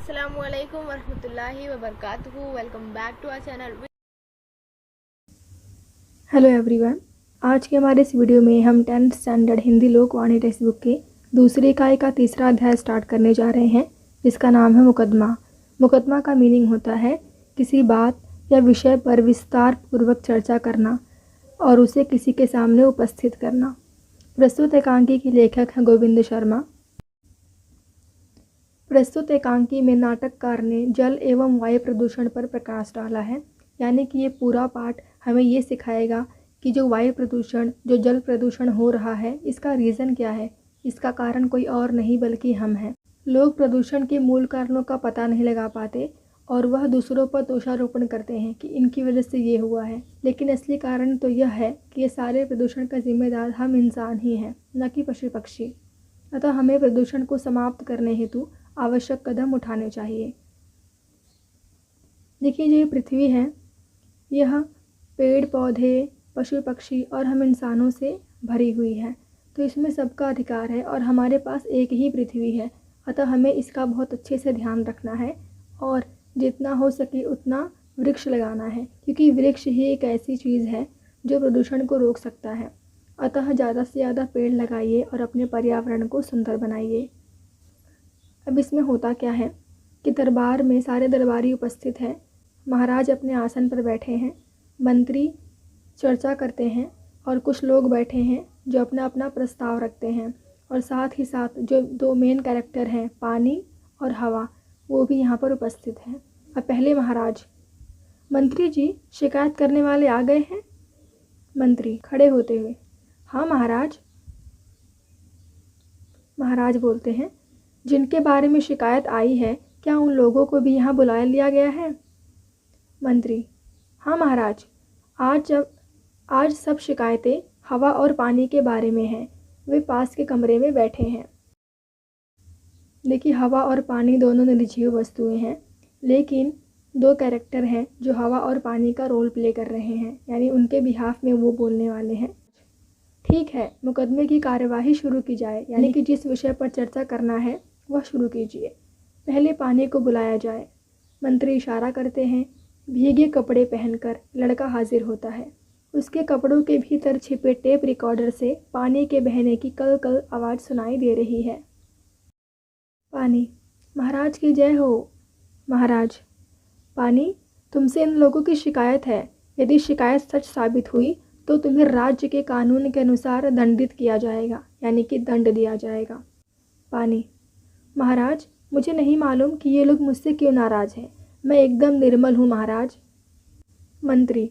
अस्सलामुअलैकुम वरहमतुल्लाहि वबरकातुहू। Welcome back to our channel. Hello everyone, आज के हमारे इस वीडियो में हम 10th standard Hindi Lokvani text book के दूसरी इकाई का तीसरा अध्याय स्टार्ट करने जा रहे हैं, जिसका नाम है मुकदमा। मुकदमा का मीनिंग होता है किसी बात या विषय पर विस्तार पूर्वक चर्चा करना और उसे किसी के सामने उपस्थित करना। प्रस्तुत एकांकी के लेखक हैं गोविंद शर्मा। प्रस्तुत एकांकी में नाटककार ने जल एवं वायु प्रदूषण पर प्रकाश डाला है, यानी कि ये पूरा पाठ हमें ये सिखाएगा कि जो वायु प्रदूषण, जो जल प्रदूषण हो रहा है, इसका रीज़न क्या है। इसका कारण कोई और नहीं बल्कि हम हैं। लोग प्रदूषण के मूल कारणों का पता नहीं लगा पाते और वह दूसरों पर दोषारोपण करते हैं कि इनकी वजह से ये हुआ है, लेकिन असली कारण तो यह है कि ये सारे प्रदूषण का जिम्मेदार हम इंसान ही हैं, न कि पशु पक्षी। अतः हमें प्रदूषण को समाप्त करने हेतु आवश्यक कदम उठाने चाहिए। देखिए, जो पृथ्वी है, यह पेड़ पौधे, पशु पक्षी और हम इंसानों से भरी हुई है, तो इसमें सबका अधिकार है और हमारे पास एक ही पृथ्वी है। अतः हमें इसका बहुत अच्छे से ध्यान रखना है और जितना हो सके उतना वृक्ष लगाना है, क्योंकि वृक्ष ही एक ऐसी चीज़ है जो प्रदूषण को रोक सकता है। अतः ज़्यादा से ज़्यादा पेड़ लगाइए और अपने पर्यावरण को सुंदर बनाइए। अब इसमें होता क्या है कि दरबार में सारे दरबारी उपस्थित हैं। महाराज अपने आसन पर बैठे हैं, मंत्री चर्चा करते हैं और कुछ लोग बैठे हैं जो अपना अपना प्रस्ताव रखते हैं, और साथ ही साथ जो दो मेन कैरेक्टर हैं, पानी और हवा, वो भी यहाँ पर उपस्थित हैं। अब पहले महाराज, मंत्री जी, शिकायत करने वाले आ गए हैं। मंत्री खड़े होते हुए, हाँ महाराज। महाराज बोलते हैं, जिनके बारे में शिकायत आई है, क्या उन लोगों को भी यहाँ बुला लिया गया है। मंत्री, हाँ महाराज, आज सब शिकायतें हवा और पानी के बारे में हैं। वे पास के कमरे में बैठे हैं। देखिए, हवा और पानी दोनों निर्जीव वस्तुएं हैं, लेकिन दो कैरेक्टर हैं जो हवा और पानी का रोल प्ले कर रहे हैं, यानी उनके बिहाफ में वो बोलने वाले हैं। ठीक है, मुकदमे की कार्यवाही शुरू की जाए, यानी कि जिस विषय पर चर्चा करना है वह शुरू कीजिए। पहले पानी को बुलाया जाए। मंत्री इशारा करते हैं। भीगे कपड़े पहनकर लड़का हाजिर होता है। उसके कपड़ों के भीतर छिपे टेप रिकॉर्डर से पानी के बहने की कल कल आवाज़ सुनाई दे रही है। पानी, महाराज की जय हो। महाराज, पानी, तुमसे इन लोगों की शिकायत है। यदि शिकायत सच साबित हुई तो तुम्हें राज्य के कानून के अनुसार दंडित किया जाएगा, यानी कि दंड दिया जाएगा। पानी, महाराज, मुझे नहीं मालूम कि ये लोग मुझसे क्यों नाराज़ हैं। मैं एकदम निर्मल हूँ महाराज। मंत्री,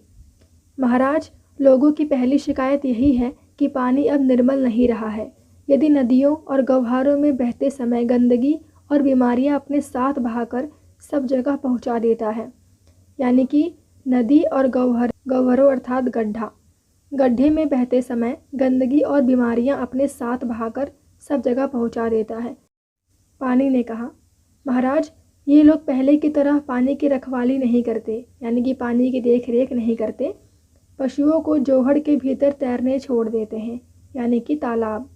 महाराज, लोगों की पहली शिकायत यही है कि पानी अब निर्मल नहीं रहा है। यदि नदियों और गह्वरों में बहते समय गंदगी और बीमारियाँ अपने साथ बहाकर सब जगह पहुँचा देता है, यानी कि नदी और गह्वरों अर्थात गड्ढे में बहते समय गंदगी और बीमारियाँ अपने साथ बहाकर सब जगह पहुँचा देता है। पानी ने कहा, महाराज, ये लोग पहले की तरह पानी की रखवाली नहीं करते, यानी कि पानी की देख रेख नहीं करते। पशुओं को जोहड़ के भीतर तैरने छोड़ देते हैं, यानी कि तालाब।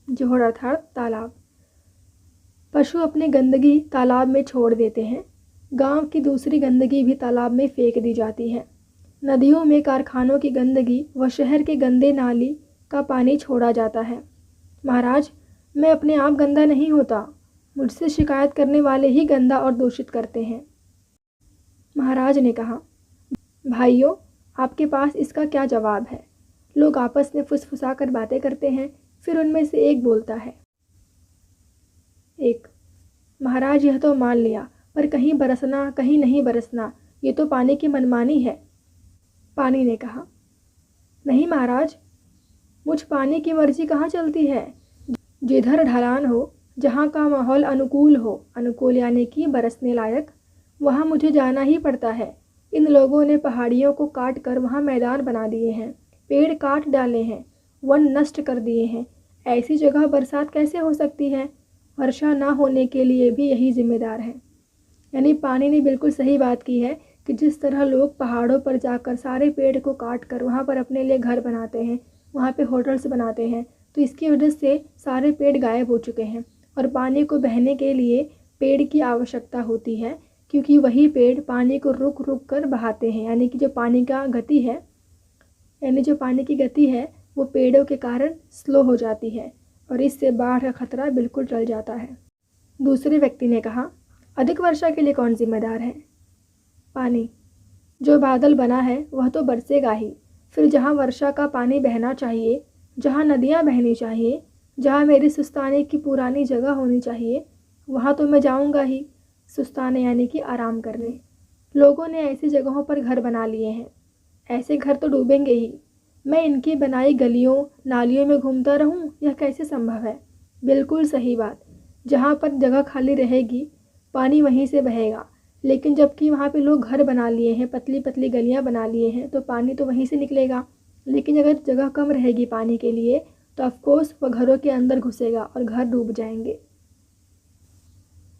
जोहड़ अर्थात तालाब। पशु अपनी गंदगी तालाब में छोड़ देते हैं। गांव की दूसरी गंदगी भी तालाब में फेंक दी जाती है। नदियों में कारखानों की गंदगी व शहर के गंदे नाली का पानी छोड़ा जाता है। महाराज, मैं अपने आप गंदा नहीं होता। मुझसे शिकायत करने वाले ही गंदा और दूषित करते हैं। महाराज ने कहा, भाइयों, आपके पास इसका क्या जवाब है। लोग आपस में फुसफुसा कर बातें करते हैं, फिर उनमें से एक बोलता है। एक, महाराज, यह तो मान लिया, पर कहीं बरसना कहीं नहीं बरसना, ये तो पानी की मनमानी है। पानी ने कहा, नहीं महाराज, मुझ पानी की मर्जी कहाँ चलती है। जिधर ढलान हो, जहाँ का माहौल अनुकूल हो, अनुकूल यानी कि बरसने लायक, वहाँ मुझे जाना ही पड़ता है। इन लोगों ने पहाड़ियों को काट कर वहाँ मैदान बना दिए हैं, पेड़ काट डाले हैं, वन नष्ट कर दिए हैं। ऐसी जगह बरसात कैसे हो सकती है। वर्षा ना होने के लिए भी यही जिम्मेदार है। यानी पानी ने बिल्कुल सही बात की है कि जिस तरह लोग पहाड़ों पर जाकर सारे पेड़ को काट कर वहाँ पर अपने लिए घर बनाते हैं, वहाँ पे होटल्स बनाते हैं, तो इसकी वजह से सारे पेड़ गायब हो चुके हैं और पानी को बहने के लिए पेड़ की आवश्यकता होती है, क्योंकि वही पेड़ पानी को रुक रुक कर बहाते हैं। यानी कि जो पानी की गति है वो पेड़ों के कारण स्लो हो जाती है और इससे बाढ़ का खतरा बिल्कुल टल जाता है। दूसरे व्यक्ति ने कहा, अधिक वर्षा के लिए कौन जिम्मेदार है? पानी। जो बादल बना है वह तो बरसेगा ही। फिर जहाँ वर्षा का पानी बहना चाहिए, जहाँ नदियाँ बहनी चाहिए, जहाँ मेरी सुस्ताने की पुरानी जगह होनी चाहिए, वहाँ तो मैं जाऊँगा ही सुस्ताने, यानी कि आराम करने। लोगों ने ऐसी जगहों पर घर बना लिए हैं, ऐसे घर तो डूबेंगे ही। मैं इनकी बनाई गलियों नालियों में घूमता रहूं, यह कैसे संभव है? बिल्कुल सही बात। जहाँ पर जगह खाली रहेगी पानी वहीं से बहेगा, लेकिन जबकि वहाँ पे लोग घर बना लिए हैं, पतली पतली गलियाँ बना लिए हैं, तो पानी तो वहीं से निकलेगा। लेकिन अगर जगह कम रहेगी पानी के लिए तो ऑफकोर्स वह घरों के अंदर घुसेगा और घर डूब जाएंगे।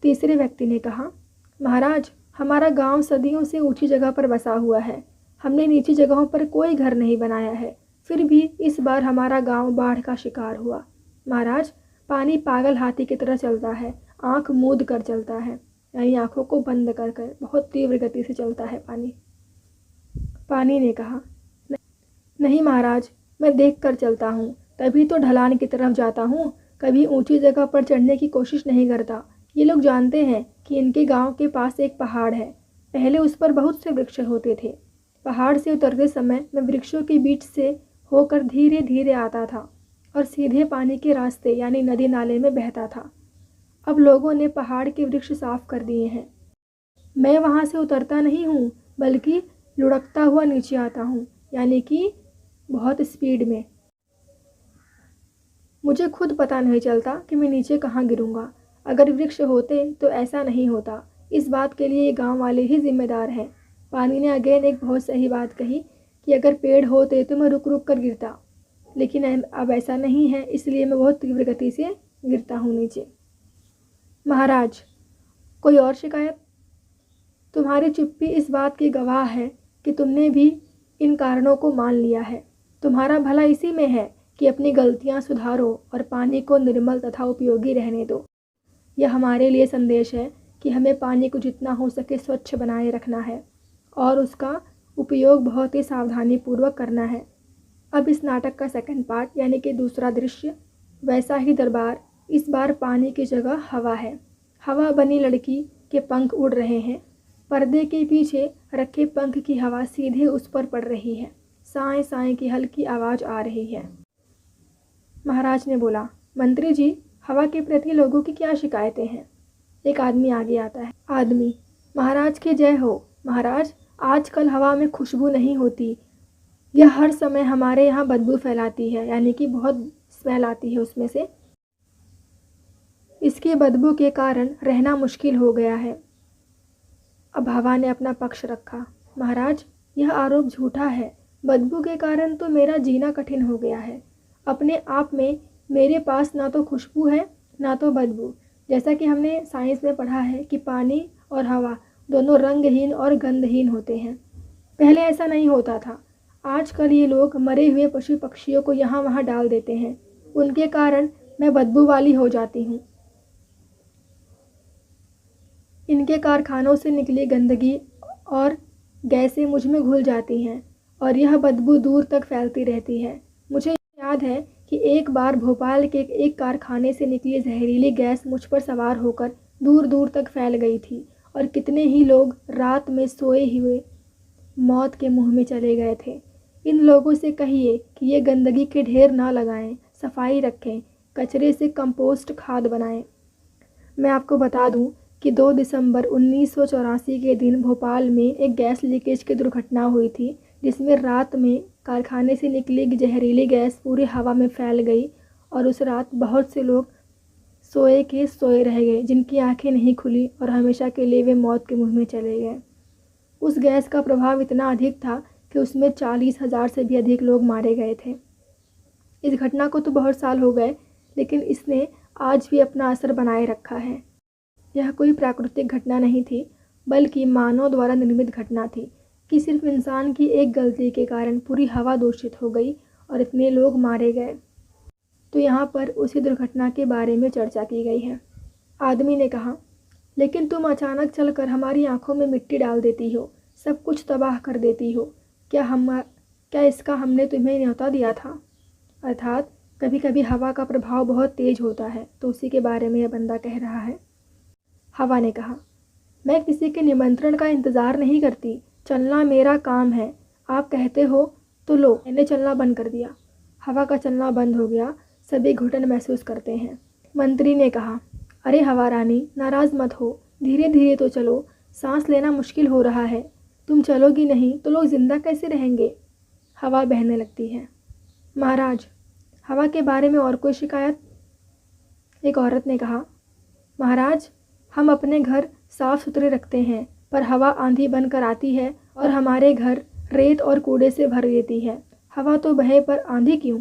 तीसरे व्यक्ति ने कहा, महाराज, हमारा गांव सदियों से ऊंची जगह पर बसा हुआ है। हमने नीची जगहों पर कोई घर नहीं बनाया है, फिर भी इस बार हमारा गांव बाढ़ का शिकार हुआ। महाराज, पानी पागल हाथी की तरह चलता है, आंख मूंद कर चलता है, यानी आंखों को बंद कर कर बहुत तीव्र गति से चलता है पानी। पानी ने कहा, नहीं महाराज, मैं देख कर चलता हूँ, तभी तो ढलान की तरफ जाता हूँ, कभी ऊंची जगह पर चढ़ने की कोशिश नहीं करता। ये लोग जानते हैं कि इनके गांव के पास एक पहाड़ है, पहले उस पर बहुत से वृक्ष होते थे। पहाड़ से उतरते समय मैं वृक्षों के बीच से होकर धीरे धीरे आता था और सीधे पानी के रास्ते यानी नदी नाले में बहता था। अब लोगों ने पहाड़ के वृक्ष साफ कर दिए हैं। मैं वहाँ से उतरता नहीं हूँ, बल्कि लुढ़कता हुआ नीचे आता हूँ, यानी कि बहुत स्पीड में। मुझे खुद पता नहीं चलता कि मैं नीचे कहाँ गिरूँगा। अगर वृक्ष होते तो ऐसा नहीं होता। इस बात के लिए गांव वाले ही जिम्मेदार हैं। पानी ने अगेन एक बहुत सही बात कही कि अगर पेड़ होते तो मैं रुक रुक कर गिरता, लेकिन अब ऐसा नहीं है, इसलिए मैं बहुत तीव्र गति से गिरता हूँ नीचे। महाराज, कोई और शिकायत? तुम्हारी चुप्पी इस बात की गवाह है कि तुमने भी इन कारणों को मान लिया है। तुम्हारा भला इसी में है कि अपनी गलतियाँ सुधारो और पानी को निर्मल तथा उपयोगी रहने दो। यह हमारे लिए संदेश है कि हमें पानी को जितना हो सके स्वच्छ बनाए रखना है और उसका उपयोग बहुत ही सावधानी पूर्वक करना है। अब इस नाटक का सेकंड पार्ट यानी कि दूसरा दृश्य, वैसा ही दरबार। इस बार पानी की जगह हवा है। हवा बनी लड़की के पंख उड़ रहे हैं। पर्दे के पीछे रखे पंख की हवा सीधे उस पर पड़ रही है। साएं साएं की हल्की आवाज़ आ रही है। महाराज ने बोला, मंत्री जी, हवा के प्रति लोगों की क्या शिकायतें हैं? एक आदमी आगे आता है। आदमी, महाराज की जय हो। महाराज, आजकल हवा में खुशबू नहीं होती, यह हर समय हमारे यहाँ बदबू फैलाती है, यानी कि बहुत स्मेल आती है उसमें से। इसकी बदबू के कारण रहना मुश्किल हो गया है। अब हवा ने अपना पक्ष रखा। महाराज, यह आरोप झूठा है। बदबू के कारण तो मेरा जीना कठिन हो गया है। अपने आप में मेरे पास ना तो खुशबू है ना तो बदबू। जैसा कि हमने साइंस में पढ़ा है कि पानी और हवा दोनों रंगहीन और गंधहीन होते हैं। पहले ऐसा नहीं होता था। आजकल ये लोग मरे हुए पशु पक्षियों को यहाँ वहाँ डाल देते हैं, उनके कारण मैं बदबू वाली हो जाती हूँ। इनके कारखानों से निकली गंदगी और गैसें मुझ में घुल जाती हैं और यह बदबू दूर तक फैलती रहती है। मुझे याद है कि एक बार भोपाल के एक कारखाने से निकली जहरीली गैस मुझ पर सवार होकर दूर दूर तक फैल गई थी और कितने ही लोग रात में सोए हुए मौत के मुंह में चले गए थे। इन लोगों से कहिए कि ये गंदगी के ढेर ना लगाएं, सफाई रखें, कचरे से कंपोस्ट खाद बनाएं। मैं आपको बता दूं कि 2 दिसंबर 1984 के दिन भोपाल में एक गैस लीकेज की दुर्घटना हुई थी, जिसमें रात में कारखाने से निकली जहरीली गैस पूरी हवा में फैल गई और उस रात बहुत से लोग सोए के सोए रह गए, जिनकी आंखें नहीं खुली और हमेशा के लिए वे मौत के मुंह में चले गए। उस गैस का प्रभाव इतना अधिक था कि उसमें 40,000 से भी अधिक लोग मारे गए थे। इस घटना को तो बहुत साल हो गए, लेकिन इसने आज भी अपना असर बनाए रखा है। यह कोई प्राकृतिक घटना नहीं थी, बल्कि मानव द्वारा निर्मित घटना थी कि सिर्फ इंसान की एक गलती के कारण पूरी हवा दूषित हो गई और इतने लोग मारे गए। तो यहाँ पर उसी दुर्घटना के बारे में चर्चा की गई है। आदमी ने कहा, लेकिन तुम अचानक चलकर हमारी आंखों में मिट्टी डाल देती हो, सब कुछ तबाह कर देती हो। क्या इसका हमने तुम्हें न्योता दिया था? अर्थात कभी कभी हवा का प्रभाव बहुत तेज होता है, तो उसी के बारे में यह बंदा कह रहा है। हवा ने कहा, मैं किसी के निमंत्रण का इंतज़ार नहीं करती, चलना मेरा काम है। आप कहते हो तो लो, मैंने चलना बंद कर दिया। हवा का चलना बंद हो गया। सभी घुटन महसूस करते हैं। मंत्री ने कहा, अरे हवा रानी, नाराज़ मत हो, धीरे धीरे तो चलो, सांस लेना मुश्किल हो रहा है। तुम चलोगी नहीं तो लोग जिंदा कैसे रहेंगे? हवा बहने लगती है। महाराज, हवा के बारे में और कोई शिकायत? एक औरत ने कहा, महाराज, हम अपने घर साफ सुथरे रखते हैं, पर हवा आंधी बनकर आती है और हमारे घर रेत और कूड़े से भर देती है। हवा तो बहे पर आंधी क्यों?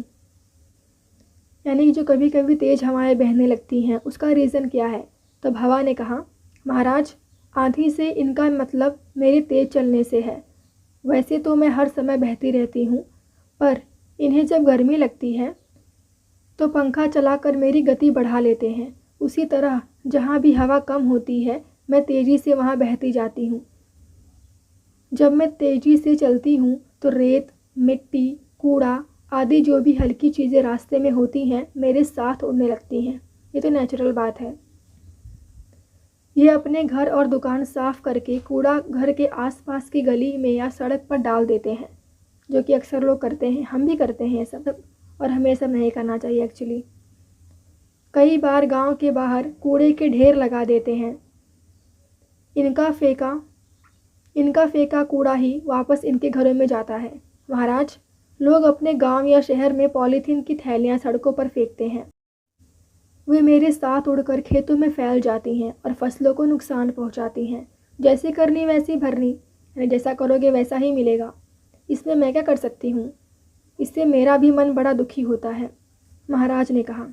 यानी कि जो कभी कभी तेज हवाएं बहने लगती हैं, उसका रीज़न क्या है? तब हवा ने कहा, महाराज, आंधी से इनका मतलब मेरे तेज चलने से है। वैसे तो मैं हर समय बहती रहती हूँ, पर इन्हें जब गर्मी लगती है तो पंखा चलाकर मेरी गति बढ़ा लेते हैं। उसी तरह जहाँ भी हवा कम होती है, मैं तेज़ी से वहाँ बहती जाती हूँ। जब मैं तेज़ी से चलती हूँ तो रेत, मिट्टी, कूड़ा आदि जो भी हल्की चीज़ें रास्ते में होती हैं, मेरे साथ उड़ने लगती हैं। ये तो नेचुरल बात है। ये अपने घर और दुकान साफ करके कूड़ा घर के आसपास की गली में या सड़क पर डाल देते हैं, जो कि अक्सर लोग करते हैं, हम भी करते हैं ये सब, और हमें सब नहीं करना चाहिए एक्चुअली। कई बार गांव के बाहर कूड़े के ढेर लगा देते हैं। इनका फेंका कूड़ा ही वापस इनके घरों में जाता है। महाराज, लोग अपने गांव या शहर में पॉलीथीन की थैलियां सड़कों पर फेंकते हैं। वे मेरे साथ उड़कर खेतों में फैल जाती हैं और फसलों को नुकसान पहुंचाती हैं। जैसे करनी वैसी भरनी, यानी जैसा करोगे वैसा ही मिलेगा। इसमें मैं क्या कर सकती हूँ? इससे मेरा भी मन बड़ा दुखी होता है। महाराज ने कहा,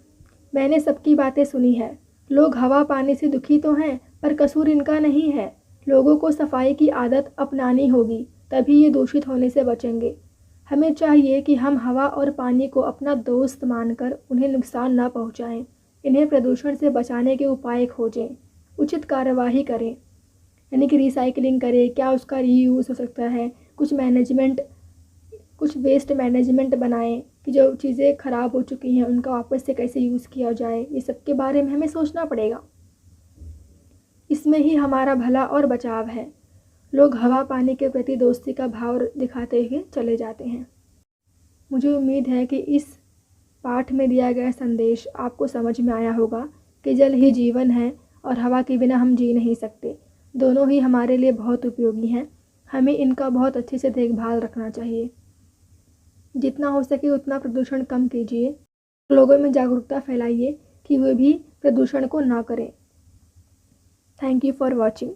मैंने सबकी बातें सुनी है। लोग हवा पाने से दुखी तो हैं, पर कसूर इनका नहीं है। लोगों को सफाई की आदत अपनानी होगी, तभी ये दूषित होने से बचेंगे। हमें चाहिए कि हम हवा और पानी को अपना दोस्त मानकर उन्हें नुकसान न पहुंचाएं। इन्हें प्रदूषण से बचाने के उपाय खोजें, उचित कार्यवाही करें, यानी कि रिसाइकलिंग करें। क्या उसका रीयूज़ हो सकता है? कुछ वेस्ट मैनेजमेंट बनाएं कि जो चीज़ें ख़राब हो चुकी हैं उनका वापस से कैसे यूज़ किया जाए। ये सब के बारे में हमें सोचना पड़ेगा। इसमें ही हमारा भला और बचाव है। लोग हवा पानी के प्रति दोस्ती का भाव दिखाते हुए चले जाते हैं। मुझे उम्मीद है कि इस पाठ में दिया गया संदेश आपको समझ में आया होगा कि जल ही जीवन है और हवा के बिना हम जी नहीं सकते। दोनों ही हमारे लिए बहुत उपयोगी हैं। हमें इनका बहुत अच्छे से देखभाल रखना चाहिए। जितना हो सके उतना प्रदूषण कम कीजिए। लोगों में जागरूकता फैलाइए कि वे भी प्रदूषण को ना करें। Thank you for watching.